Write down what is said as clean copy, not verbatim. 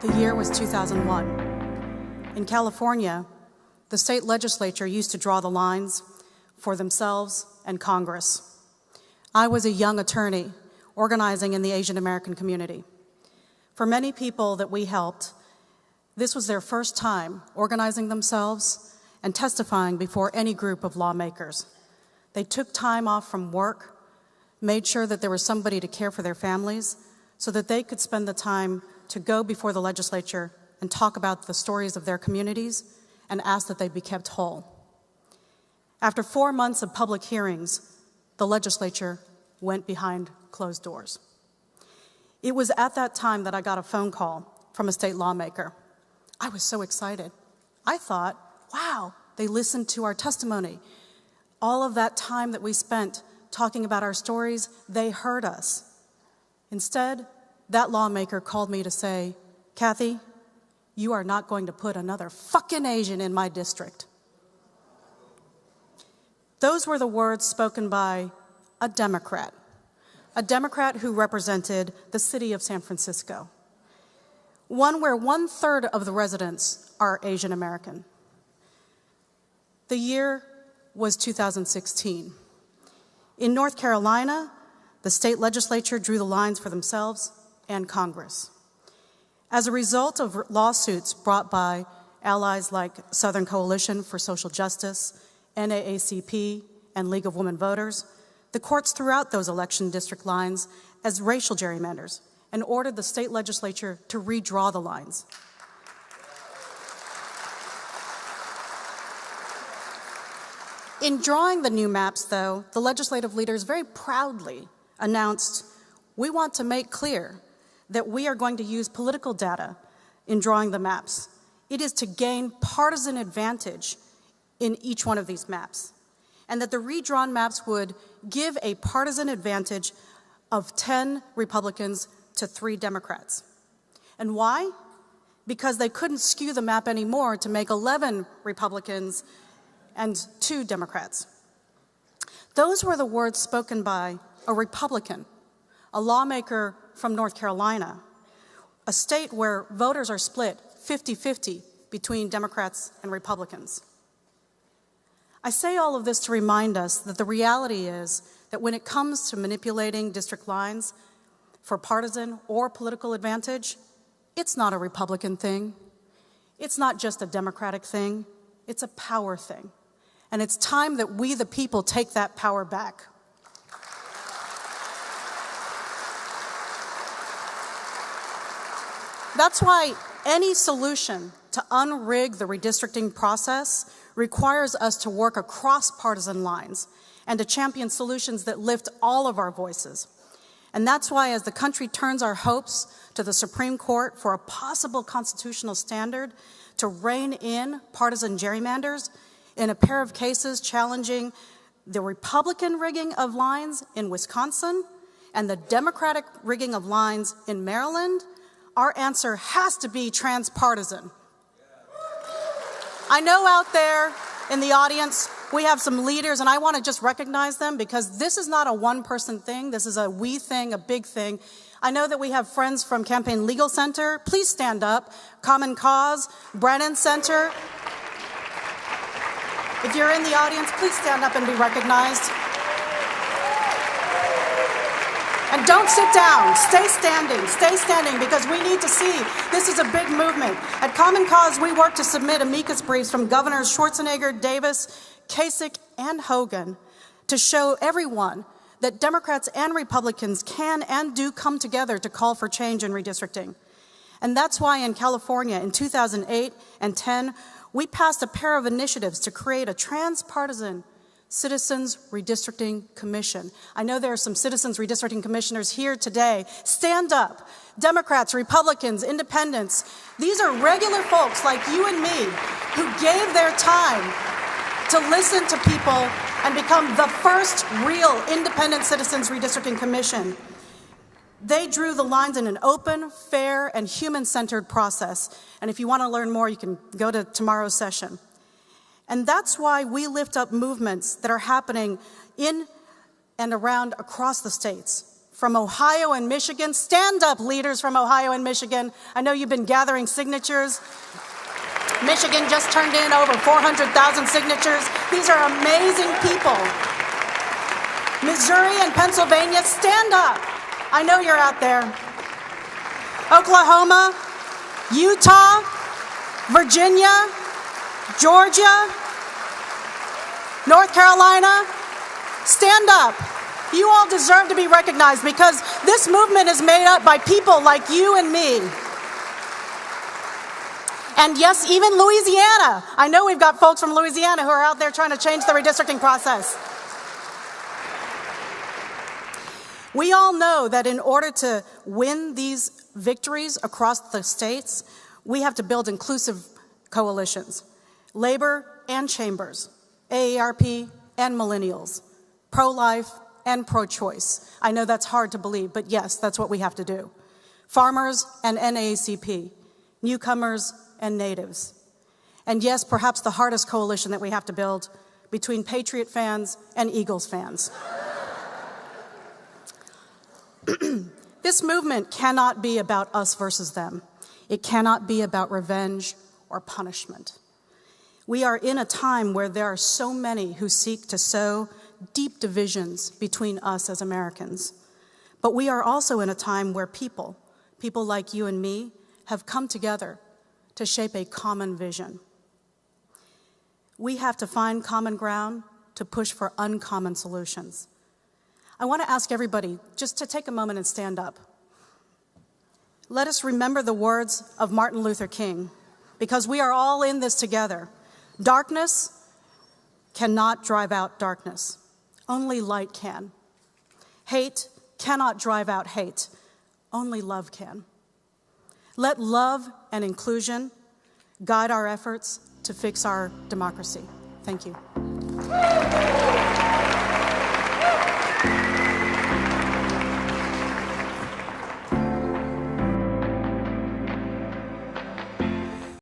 The year was 2001. In California, the state legislature used to draw the lines for themselves and Congress. I was a young attorney organizing in the Asian American community. For many people that we helped, this was their first time organizing themselves and testifying before any group of lawmakers. They took time off from work, made sure that there was somebody to care for their families so that they could spend the time to go before the legislature and talk about the stories of their communities and ask that they be kept whole. After 4 months of public hearings, the legislature went behind closed doors. It was at that time that I got a phone call from a state lawmaker. I was so excited. I thought, wow, they listened to our testimony. All of that time that we spent talking about our stories, they heard us. Instead, that lawmaker called me to say, Kathy, you are not going to put another fucking Asian in my district. Those were the words spoken by a Democrat who represented the city of San Francisco, one where 1/3 of the residents are Asian American. The year was 2016. In North Carolina, the state legislature drew the lines for themselves and Congress. As a result of lawsuits brought by allies like Southern Coalition for Social Justice, NAACP, and League of Women Voters, the courts threw out those election district lines as racial gerrymanders and ordered the state legislature to redraw the lines. In drawing the new maps, though, the legislative leaders very proudly announced, we want to make clear that we are going to use political data in drawing the maps. It is to gain partisan advantage in each one of these maps, and that the redrawn maps would give a partisan advantage of 10 Republicans to 3 Democrats. And why? Because they couldn't skew the map anymore to make 11 Republicans and 2 Democrats. Those were the words spoken by a Republican, a lawmaker from North Carolina, a state where voters are split 50-50 between Democrats and Republicans. I say all of this to remind us that the reality is that when it comes to manipulating district lines for partisan or political advantage, it's not a Republican thing. It's not just a Democratic thing. It's a power thing. And it's time that we, the people, take that power back. That's why any solution to unrig the redistricting process requires us to work across partisan lines and to champion solutions that lift all of our voices. And that's why, as the country turns our hopes to the Supreme Court for a possible constitutional standard to rein in partisan gerrymanders in a pair of cases challenging the Republican rigging of lines in Wisconsin and the Democratic rigging of lines in Maryland, our answer has to be transpartisan. I know out there in the audience, we have some leaders, and I want to just recognize them because this is not a one-person thing. This is a we thing, a big thing. I know that we have friends from Campaign Legal Center. Please stand up. Common Cause, Brennan Center. If you're in the audience, please stand up and be recognized. And don't sit down. Stay standing, because we need to see this is a big movement. At Common Cause, we work to submit amicus briefs from Governors Schwarzenegger, Davis, Kasich, and Hogan to show everyone that Democrats and Republicans can and do come together to call for change in redistricting. And that's why in California in 2008 and 10, we passed a pair of initiatives to create a transpartisan Citizens Redistricting Commission. I know there are some Citizens Redistricting Commissioners here today. Stand up. Democrats, Republicans, Independents. These are regular folks like you and me who gave their time to listen to people and become the first real independent Citizens Redistricting Commission. They drew the lines in an open, fair, and human-centered process. And if you want to learn more, you can go to tomorrow's session. And that's why we lift up movements that are happening in and around across the states from Ohio and Michigan. Stand up, leaders from Ohio and Michigan. I know you've been gathering signatures. Michigan just turned in over 400,000 signatures. These are amazing people. Missouri and Pennsylvania, stand up. I know you're out there. Oklahoma, Utah, Virginia, Georgia, North Carolina, stand up. You all deserve to be recognized because this movement is made up by people like you and me. And yes, even Louisiana. I know we've got folks from Louisiana who are out there trying to change the redistricting process. We all know that in order to win these victories across the states, we have to build inclusive coalitions. Labor and chambers, AARP and millennials, pro-life and pro-choice. I know that's hard to believe, but yes, that's what we have to do. Farmers and NAACP, newcomers and natives. And yes, perhaps the hardest coalition that we have to build between Patriot fans and Eagles fans. This movement cannot be about us versus them. It cannot be about revenge or punishment. We are in a time where there are so many who seek to sow deep divisions between us as Americans. But we are also in a time where people like you and me, have come together to shape a common vision. We have to find common ground to push for uncommon solutions. I want to ask everybody just to take a moment and stand up. Let us remember the words of Martin Luther King, because we are all in this together. Darkness cannot drive out darkness. Only light can. Hate cannot drive out hate. Only love can. Let love and inclusion guide our efforts to fix our democracy. Thank you.